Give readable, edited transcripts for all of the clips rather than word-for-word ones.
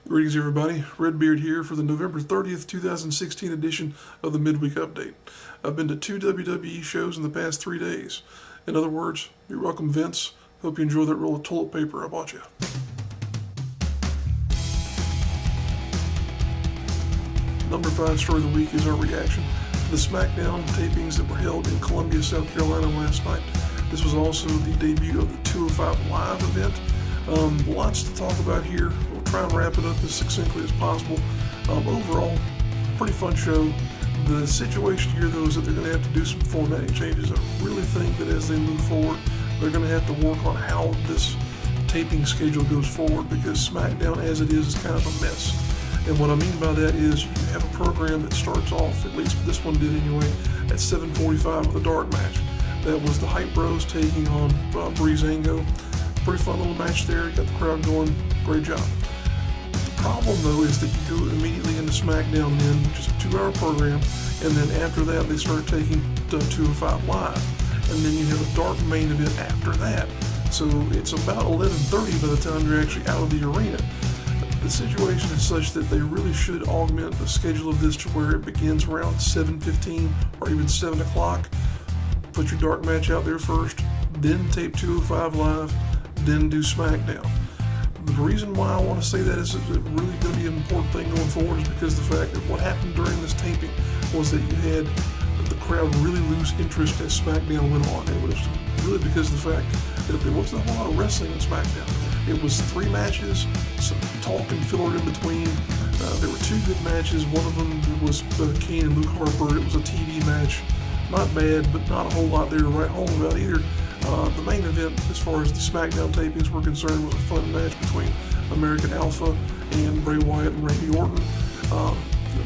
Greetings everybody, Redbeard here for the November 30th, 2016 edition of the Midweek Update. I've been to 2 WWE shows in the past 3 days. In other words, you're welcome Vince. Hope you enjoy that roll of toilet paper I bought you. Number 5 story of the week is our reaction to the Smackdown tapings that were held in Columbia, South Carolina last night. This was also the debut of the 205 Live event. Lots to talk about here. We'll try and wrap it up as succinctly as possible. Overall, pretty fun show. The situation here, though, is that they're going to have to do some formatting changes. I really think that as they move forward, they're going to have to work on how this taping schedule goes forward, because SmackDown as it is kind of a mess. And what I mean by that is you have a program that starts off, at least this one did anyway, at 7:45 with a dark match. That was the Hype Bros taking on Breezango. Pretty fun little match there, got the crowd going, great job. The problem though is that you go immediately into SmackDown then, which is a 2-hour program, and then after that they start taking the 205 Live, and then you have a dark main event after that. So it's about 11:30 by the time you're actually out of the arena. The situation is such that they really should augment the schedule of this to where it begins around 7:15 or even 7 o'clock. Put your dark match out there first, then tape 205 Live, then do SmackDown. The reason why I want to say that is it's really going to be an important thing going forward is because the fact that what happened during this taping was that you had the crowd really lose interest as SmackDown went on. It was really because of the fact that there wasn't a lot of wrestling in SmackDown. It was 3 matches, some talk and filler in between. There were 2 good matches. One of them was Kane and Luke Harper. It was a TV match. Not bad, but not a whole lot there to write home about either. The main event, as far as the SmackDown tapings were concerned, was a fun match between American Alpha and Bray Wyatt and Randy Orton.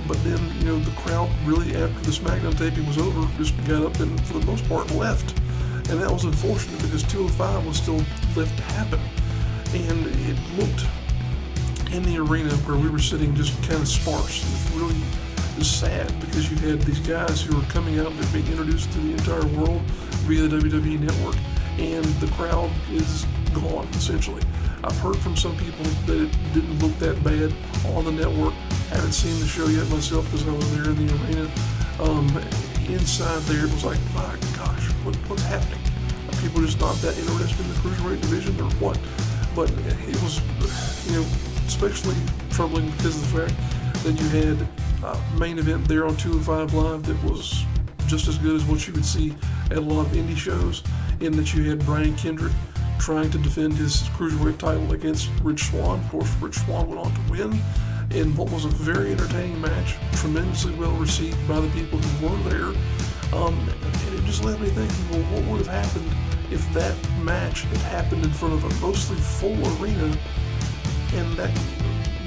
But then, the crowd really, after the SmackDown taping was over, just got up and, for the most part, left. And that was unfortunate because 205 was still left to happen. And it looked in the arena where we were sitting just kind of sparse. It was really just sad because you had these guys who were coming out and being introduced to the entire world via the WWE Network, and the crowd is gone, essentially. I've heard from some people that it didn't look that bad on the network. Haven't seen the show yet myself because I was there in the arena. Inside there, it was like, my gosh, what's happening? Are people just not that interested in the Cruiserweight division or what? But it was, especially troubling because of the fact that you had a main event there on 205 Live that was just as good as what you would see at a lot of indie shows, in that you had Brian Kendrick trying to defend his Cruiserweight title against Rich Swann. Of course, Rich Swann went on to win in what was a very entertaining match, tremendously well received by the people who were there. And it just left me thinking, well, what would have happened if that match had happened in front of a mostly full arena and that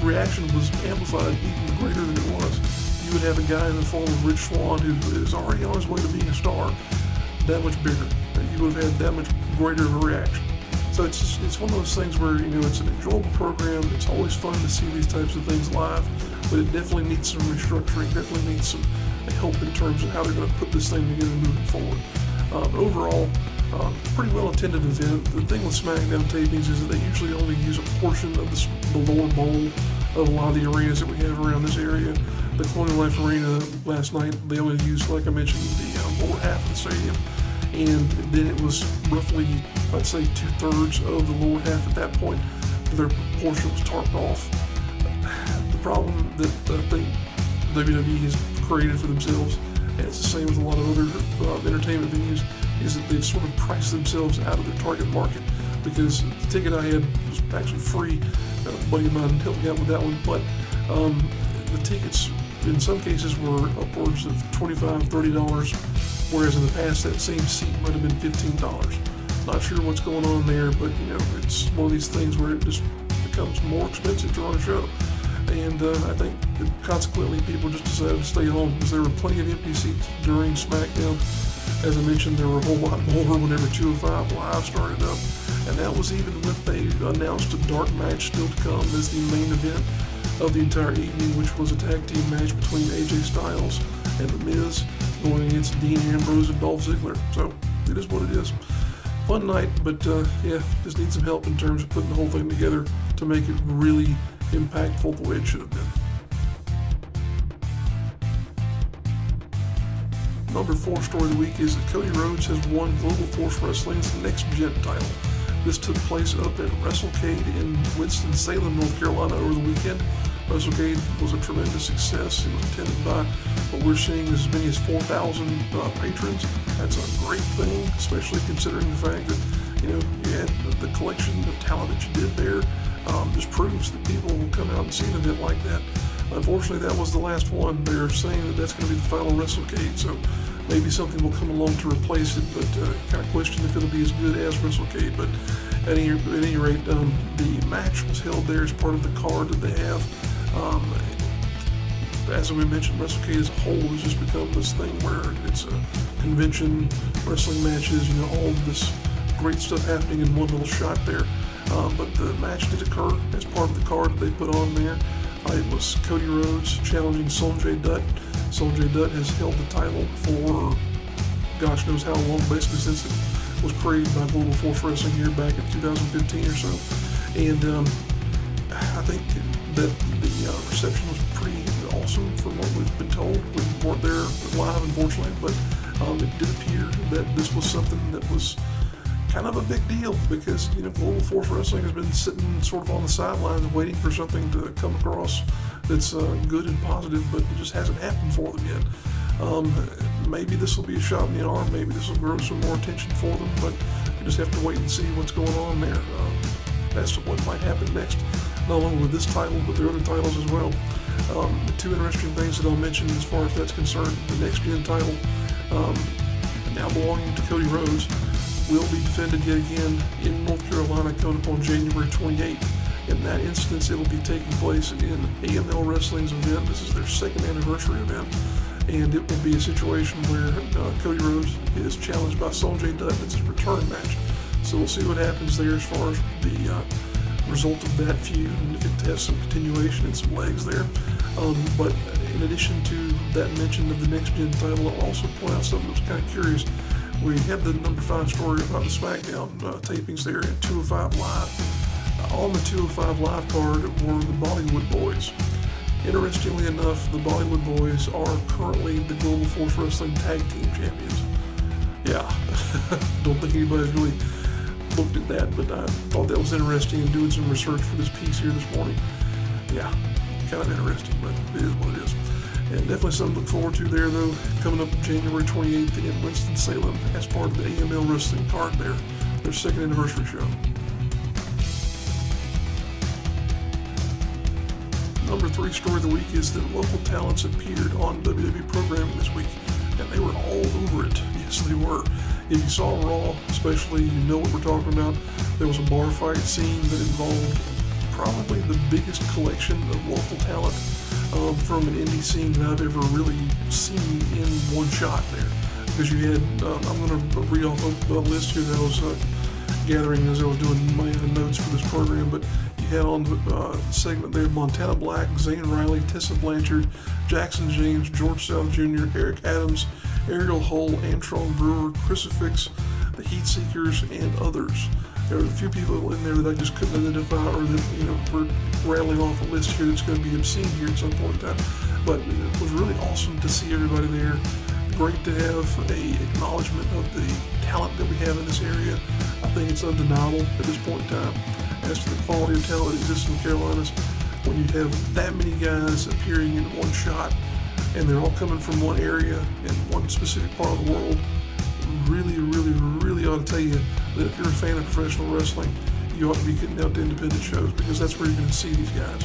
reaction was amplified even greater than it was? You would have a guy in the form of Rich Swann who is already on his way to being a star, that much bigger. You would have had that much greater of a reaction. So it's one of those things where, it's an enjoyable program. It's always fun to see these types of things live, but it definitely needs some restructuring, definitely needs some help in terms of how they're going to put this thing together moving forward. But overall, pretty well attended event. The thing with SmackDown tapings is that they usually only use a portion of the lower bowl of a lot of the arenas that we have around this area. The Colonial Life Arena last night, they only used, like I mentioned, the lower half of the stadium, and then it was roughly, I'd say, 2/3 of the lower half at that point. Their portion was tarped off. The problem that I think WWE has created for themselves, and it's the same with a lot of other entertainment venues, is that they've sort of priced themselves out of their target market, because the ticket I had was actually free. A buddy of mine helped me out with that one, but the tickets in some cases were upwards of $25, $30, whereas in the past that same seat might have been $15. Not sure what's going on there, but it's one of these things where it just becomes more expensive to run a show. And I think that consequently people just decided to stay home because there were plenty of empty seats during SmackDown. As I mentioned, there were a whole lot more whenever 205 Live started up, and that was even when they announced a dark match still to come as the main event of the entire evening, which was a tag team match between AJ Styles and The Miz going against Dean Ambrose and Dolph Ziggler. So it is what it is. Fun night, but just need some help in terms of putting the whole thing together to make it really impactful the way it should have been. Number 4 story of the week is that Cody Rhodes has won Global Force Wrestling's Next Gen title. This took place up at WrestleCade in Winston-Salem, North Carolina over the weekend. WrestleCade was a tremendous success. It was attended by what we're seeing as many as 4,000 patrons. That's a great thing, especially considering the fact that you had the collection of talent that you did there. Just proves that people will come out and see an event like that. Unfortunately, that was the last one. They're saying that that's going to be the final WrestleCade, so maybe something will come along to replace it, but kind of question if it'll be as good as WrestleCade. But at any rate, the match was held there as part of the card that they have. As we mentioned, WrestleCade as a whole has just become this thing where it's a convention, wrestling matches, all this great stuff happening in one little shot there. But the match did occur as part of the card that they put on there. It was Cody Rhodes challenging Sonjay Dutt. Sonjay Dutt has held the title for gosh knows how long, basically since it was created by Global Force Wrestling here back in 2015 or so. And I think that the reception was pretty awesome from what we've been told. We weren't there live, unfortunately, but it did appear that this was something that was kind of a big deal because Global Force Wrestling has been sitting sort of on the sidelines waiting for something to come across that's good and positive, but it just hasn't happened for them yet. Maybe this will be a shot in the arm, maybe this will grow some more attention for them, but you just have to wait and see what's going on there as to what might happen next, not only with this title, but their other titles as well. The two interesting things that I'll mention as far as that's concerned: the Next Gen title, now belonging to Cody Rhodes, will be defended yet again in North Carolina coming up on January 28th. In that instance, it will be taking place in AML Wrestling's event. This is their second anniversary event, and it will be a situation where Cody Rhodes is challenged by Sonjay Dutt. It's his return match. So we'll see what happens there as far as the result of that feud, and if it has some continuation and some legs there. But in addition to that mention of the Next Gen title, I'll also point out something that was kind of curious. We had the number 5 story about the Smackdown tapings there at 205 Live. On the 205 Live card were the Bollywood Boys. Interestingly enough, the Bollywood Boys are currently the Global Force Wrestling Tag Team Champions. Yeah, don't think anybody's really looked at that, but I thought that was interesting in doing some research for this piece here this morning. Yeah, kind of interesting, but it is what it is. And definitely something to look forward to there, though, coming up January 28th in Winston-Salem as part of the AML Wrestling card there, their second anniversary show. Number 3 story of the week is that local talents appeared on WWE programming this week, and they were all over it. Yes, they were. If you saw Raw, especially, you know what we're talking about. There was a bar fight scene that involved probably the biggest collection of local talent from an indie scene that I've ever really seen in one shot there. Because you had, I'm going to read off a list here that I was gathering as I was doing my notes for this program, but you had on the segment there Montana Black, Zane Riley, Tessa Blanchard, Jackson James, George South Jr., Eric Adams, Ariel Hull, Antron Brewer, Crucifix, the Heat Seekers, and others. There were a few people in there that I just couldn't identify, or that we're rattling off a list here that's going to be obscene here at some point in time. But it was really awesome to see everybody there. Great to have a acknowledgement of the talent that we have in this area. I think it's undeniable at this point in time as to the quality of talent that exists in the Carolinas. When you have that many guys appearing in one shot, and they're all coming from one area and one specific part of the world, really, really, really ought to tell you that if you're a fan of professional wrestling, you ought to be getting out to independent shows, because that's where you're going to see these guys.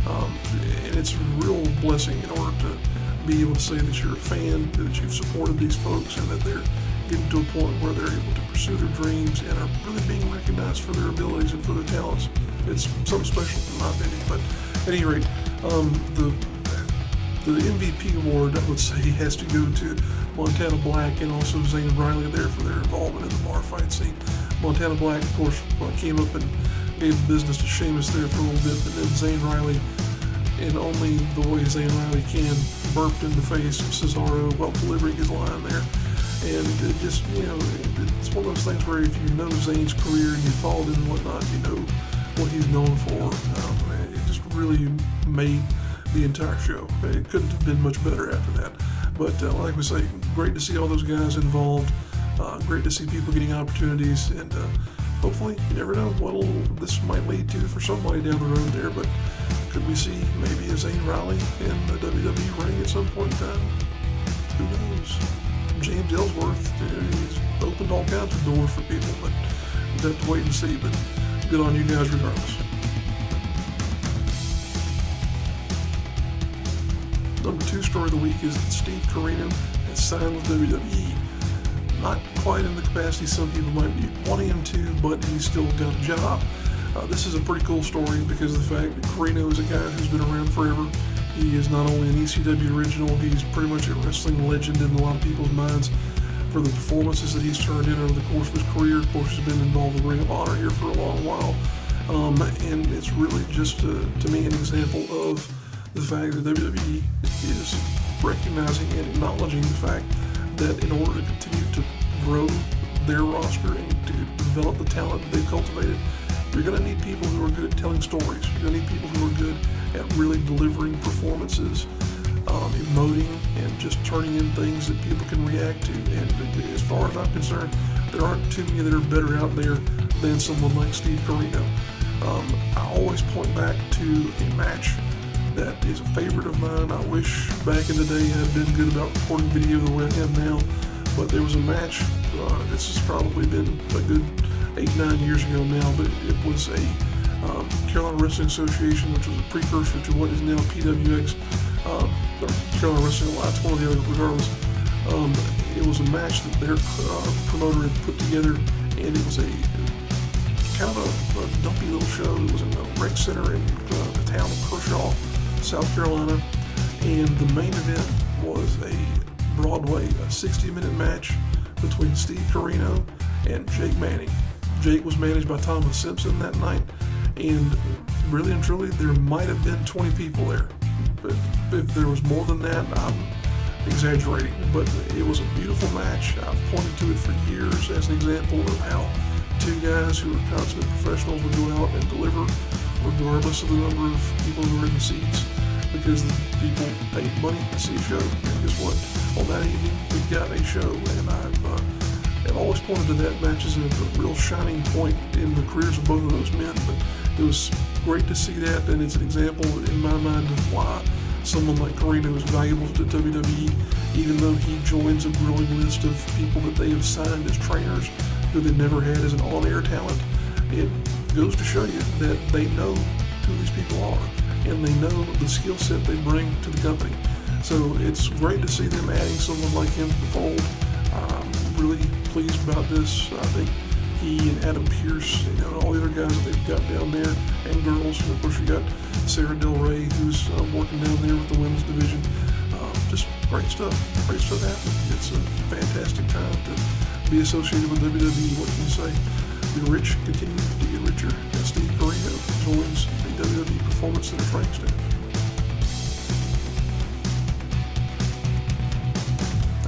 And it's a real blessing in order to be able to say that you're a fan, that you've supported these folks, and that they're getting to a point where they're able to pursue their dreams and are really being recognized for their abilities and for their talents. It's something special in my opinion. But at any rate, the MVP award, I would say, has to go to Montana Black and also Zane Riley there for their involvement in the bar fight scene. Montana Black, of course, came up and gave business to Sheamus there for a little bit, but then Zane Riley, in only the way Zane Riley can, burped in the face of Cesaro while delivering his line there. And it just, it's one of those things where if you know Zane's career and you followed him and whatnot, you know what he's known for. It just really made the entire show. It couldn't have been much better after that. But like we say, great to see all those guys involved. Great to see people getting opportunities, and hopefully, you never know what this might lead to for somebody down the road there. But could we see maybe a Zane Riley in the WWE ring at some point in time? Who knows? James Ellsworth, he's opened all kinds of doors for people, but we'll have to wait and see. But good on you guys regardless. Number 2 story of the week is that Steve Corino has signed with WWE. Not quite in the capacity some people might be wanting him to, but he's still got a job. This is a pretty cool story because of the fact that Corino is a guy who's been around forever. He is not only an ECW original, he's pretty much a wrestling legend in a lot of people's minds for the performances that he's turned in over the course of his career. Of course, he's been involved in Ring of Honor here for a long while. And it's really just, to me, an example of the fact that WWE is recognizing and acknowledging the fact that in order to continue to grow their roster and to develop the talent that they've cultivated, you're going to need people who are good at telling stories. You're going to need people who are good at really delivering performances, emoting, and just turning in things that people can react to. And as far as I'm concerned, there aren't too many that are better out there than someone like Steve Corino. I always point back to a match that is a favorite of mine. I wish back in the day I had been good about recording video the way I am now, but there was a match, this has probably been a good 8-9 years ago now, but it was a Carolina Wrestling Association, which was a precursor to what is now PWX, or Carolina Wrestling Alliance, one or the other, regardless. It was a match that their promoter had put together, and it was a kind of a dumpy little show. It was in the rec center in the town of Kershaw, South Carolina, and the main event was a Broadway, a 60-minute match between Steve Corino and Jake Manning. Jake was managed by Thomas Simpson that night, and really and truly, there might have been 20 people there. But if there was more than that, I'm exaggerating. But it was a beautiful match. I've pointed to it for years as an example of how two guys who are consummate professionals would go out and deliver, regardless of the number of people who were in the seats, because the people paid money to see a show. And guess what? On that evening, we got a show, and I've always pointed to that match as a real shining point in the careers of both of those men. But it was great to see that, and it's an example in my mind of why someone like Corino is valuable to WWE, even though he joins a growing list of people that they have signed as trainers who they never had as an on-air talent. It goes to show you that they know who these people are, and they know the skill set they bring to the company. So it's great to see them adding someone like him to the fold. I'm really pleased about this. I think he and Adam Pearce, and all the other guys that they've got down there, and girls, and of course you got Sarah Del Rey, who's working down there with the women's division. Just great stuff happening. It's a fantastic time to be associated with WWE. What can you say? The rich continue to get richer as Steve Corino joins the WWE Performance Center training staff.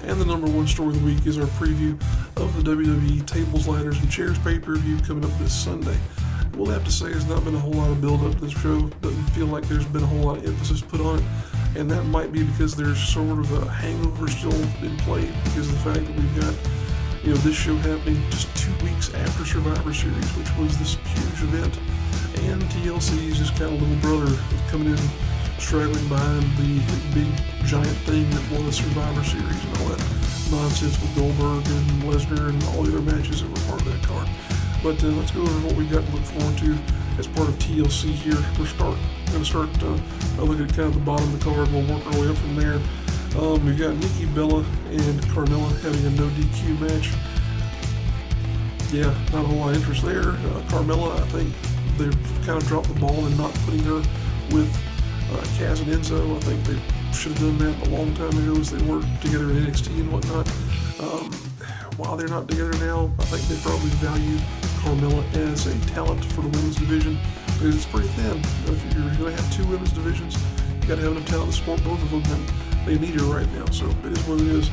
And the number 1 story of the week is our preview of the WWE Tables, Ladders, and Chairs pay-per-view coming up this Sunday. We'll have to say there's not been a whole lot of build-up to this show. Doesn't feel like there's been a whole lot of emphasis put on it. And that might be because there's sort of a hangover still in play because of the fact that we've got, this show happening just 2 weeks after Survivor Series, which was this huge event. And TLC is just kind of little brother coming in, straggling behind the big giant thing that was Survivor Series and all that nonsense with Goldberg and Lesnar and all the other matches that were part of that card. But let's go over what we've got to look forward to as part of TLC here. We're going to start looking at kind of the bottom of the card. We'll work our way up from there. We've got Nikki Bella and Carmella having a no DQ match. Yeah, not a whole lot of interest there. Carmella, I think they've kind of dropped the ball in not putting her with Kaz and Enzo. I think they should have done that a long time ago as they worked together in NXT and whatnot. While they're not together now, I think they probably value Carmella as a talent for the women's division because it's pretty thin. If you're going to have 2 women's divisions, you got to have enough talent to support both of them, and they need her right now, so it is what it is.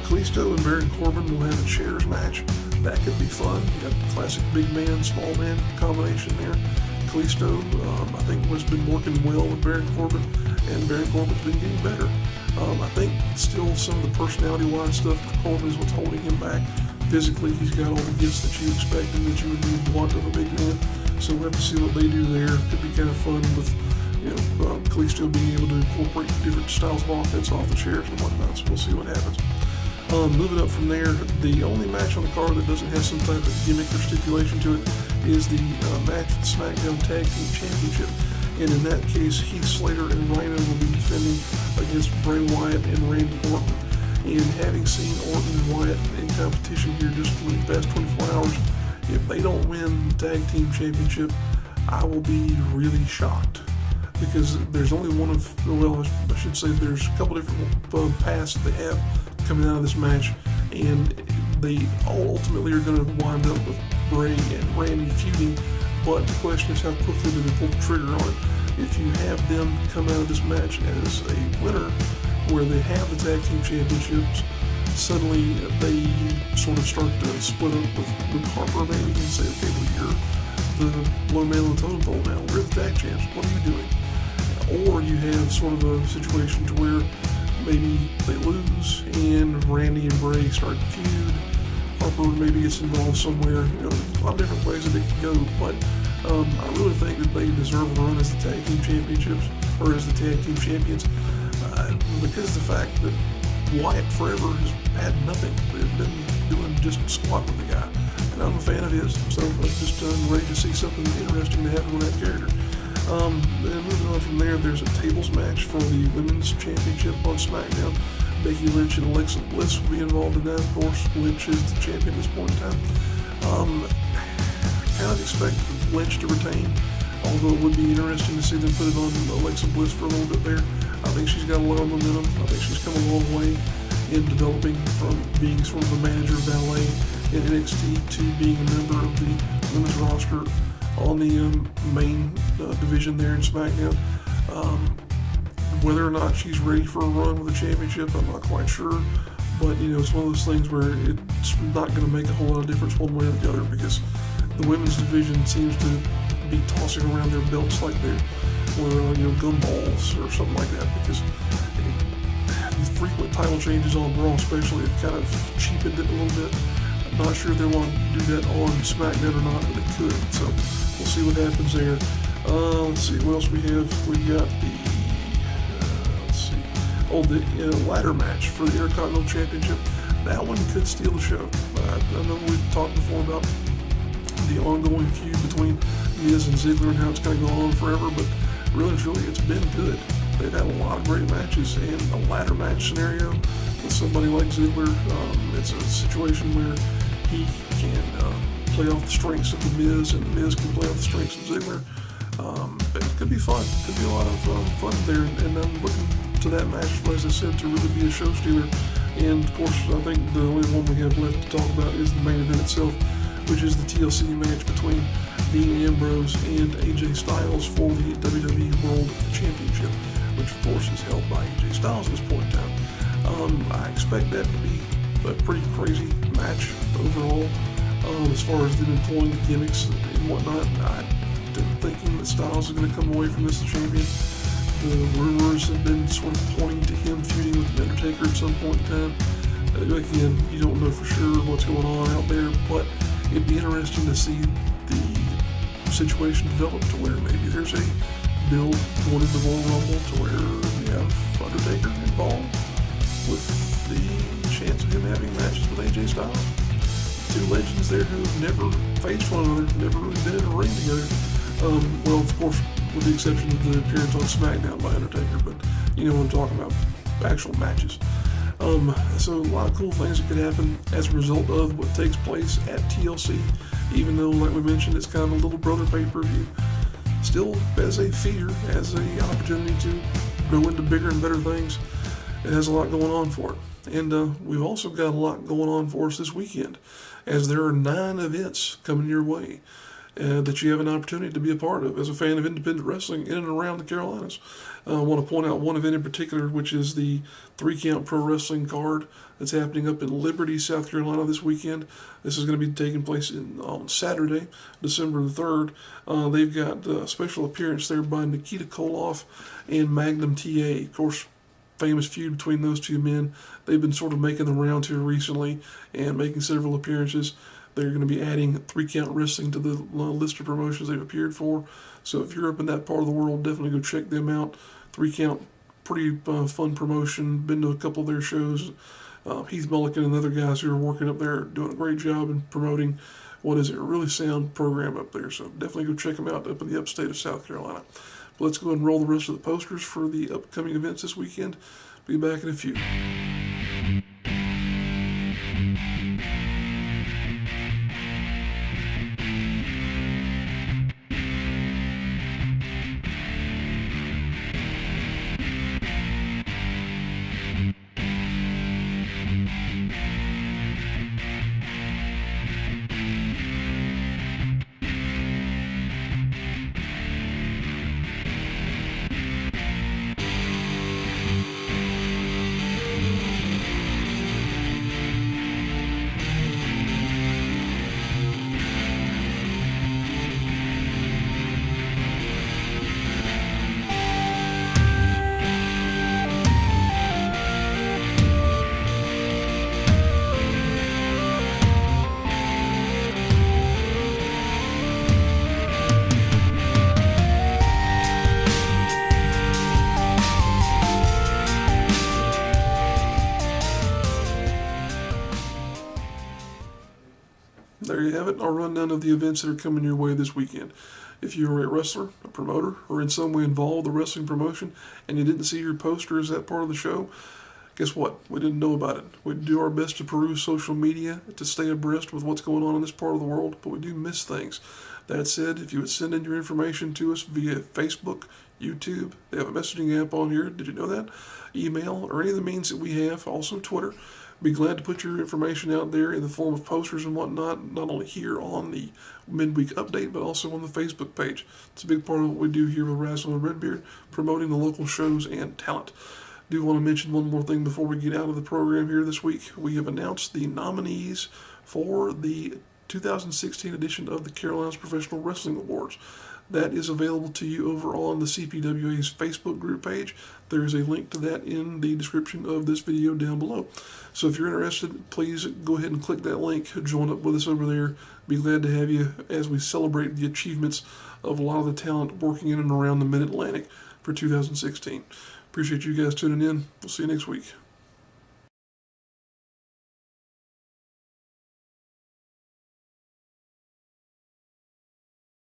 Kalisto and Baron Corbin will have a chairs match. That could be fun. You got the classic big man, small man combination there. Kalisto, I think, has been working well with Baron Corbin, and Baron Corbin's been getting better. I think still some of the personality-wise stuff for Corbin is what's holding him back. Physically, he's got all the gifts that you expect and that you would need want of a big man. So we'll have to see what they do there. Could be kind of fun with, Kalisto being able to incorporate different styles of offense off the chairs and whatnot. So we'll see what happens. Moving up from there, the only match on the card that doesn't have some type of gimmick or stipulation to it is the match for the SmackDown Tag Team Championship. And in that case, Heath Slater and Rhino will be defending against Bray Wyatt and Randy Orton. And having seen Orton and Wyatt in competition here just in the past 24 hours, if they don't win the Tag Team Championship, I will be really shocked. Because there's only one of, well, I should say there's a couple different paths that they have coming out of this match. And they all ultimately are going to wind up with Bray and Randy feuding. But the question is, how quickly do they pull the trigger on it? If you have them come out of this match as a winner, where they have the Tag Team Championships, suddenly they sort of start to split up with Luke Harper maybe and say, okay, well, you're the low man on the totem pole now. We're the tag champs. What are you doing? Or you have sort of a situation to where maybe they lose and Randy and Bray start to feud. Harper maybe gets involved somewhere. A lot of different ways that it can go, but I really think that they deserve a run as the Tag Team Championships, or as the Tag Team Champions, because the fact that Wyatt forever has had nothing. They've been doing just squat with the guy, and I'm a fan of his, so I'm just ready to see something interesting to happen with that character. Then moving on from there, there's a tables match for the Women's Championship on SmackDown. Becky Lynch and Alexa Bliss will be involved in that, of course. Lynch is the champion at this point in time. I kind of expect Lynch to retain, although it would be interesting to see them put it on Alexa Bliss for a little bit there. I think she's got a lot of momentum. I think she's come a long way in developing from being sort of a manager valet in NXT to being a member of the women's roster on the main division there in SmackDown. Whether or not she's ready for a run with a championship, I'm not quite sure. But, it's one of those things where it's not going to make a whole lot of difference one way or the other, because the women's division seems to be tossing around their belts like they're gumballs or something like that, because the frequent title changes on Raw especially have kind of cheapened it a little bit. I'm not sure if they want to do that on SmackDown or not, but they could. So we'll see what happens there. Let's see what else we have. We've got the ladder match for the Intercontinental Championship. That one could steal the show. I know we've talked before about the ongoing feud between Miz and Ziggler and how it's kind of gone on forever, but really and truly, it's been good. They've had a lot of great matches, and a ladder match scenario with somebody like Ziggler, it's a situation where he can play off the strengths of the Miz, and the Miz can play off the strengths of Ziggler. It could be fun. Could be a lot of fun there, and I'm looking to that match, as I said, to really be a show stealer. And of course, I think the only one we have left to talk about is the main event itself, which is the TLC match between Dean Ambrose and AJ Styles for the WWE World Championship, which of course is held by AJ Styles at this point in time. I expect that to be a pretty crazy match overall. As far as them employing the gimmicks and whatnot, I'm thinking that Styles is going to come away from this the champion. The rumors have been sort of pointing to him feuding with The Undertaker at some point in time. Again, you don't know for sure what's going on out there, but it'd be interesting to see the situation develop to where maybe there's a build going into the Royal Rumble to where we have Undertaker involved with the chance of him having matches with AJ Styles. Two legends there who have never faced one another, never really been in a ring together. Well, of course, with the exception of the appearance on Smackdown by Undertaker, but you know what I'm talking about, actual matches. So a lot of cool things that could happen as a result of what takes place at TLC, even though, like we mentioned, it's kind of a little brother pay-per-view. Still, as a feeder, as an opportunity to grow into bigger and better things, it has a lot going on for it. And we've also got a lot going on for us this weekend, as there are 9 events coming your way. that you have an opportunity to be a part of as a fan of independent wrestling in and around the Carolinas. I want to point out one event in particular, which is the 3-Count Pro Wrestling card that's happening up in Liberty, South Carolina this weekend. This is going to be taking place on Saturday, December the 3rd. They've got a special appearance there by Nikita Koloff and Magnum TA. Of course, famous feud between those two men. They've been sort of making the rounds here recently and making several appearances. They're going to be adding 3-Count Wrestling to the list of promotions they've appeared for. So if you're up in that part of the world, definitely go check them out. 3-Count, pretty fun promotion. Been to a couple of their shows. Heath Mulligan and other guys who are working up there doing a great job in promoting what is a really sound program up there. So definitely go check them out up in the upstate of South Carolina. But let's go ahead and roll the rest of the posters for the upcoming events this weekend. Be back in a few. There you have it, our rundown of the events that are coming your way this weekend. If you are a wrestler, a promoter, or in some way involved with the wrestling promotion and you didn't see your poster as that part of the show, guess what? We didn't know about it. We do our best to peruse social media to stay abreast with what's going on in this part of the world, but we do miss things. That said, if you would send in your information to us via Facebook, YouTube, they have a messaging app on here, did you know that? Email, or any of the means that we have, also Twitter. Be glad to put your information out there in the form of posters and whatnot, not only here on the midweek update, but also on the Facebook page. It's a big part of what we do here with Rasslin and Redbeard, promoting the local shows and talent. Do want to mention one more thing before we get out of the program here this week. We have announced the nominees for the 2016 edition of the Carolinas Professional Wrestling Awards. That is available to you over on the CPWA's Facebook group page. There is a link to that in the description of this video down below. So if you're interested, please go ahead and click that link. Join up with us over there. Be glad to have you as we celebrate the achievements of a lot of the talent working in and around the Mid-Atlantic for 2016. Appreciate you guys tuning in. We'll see you next week.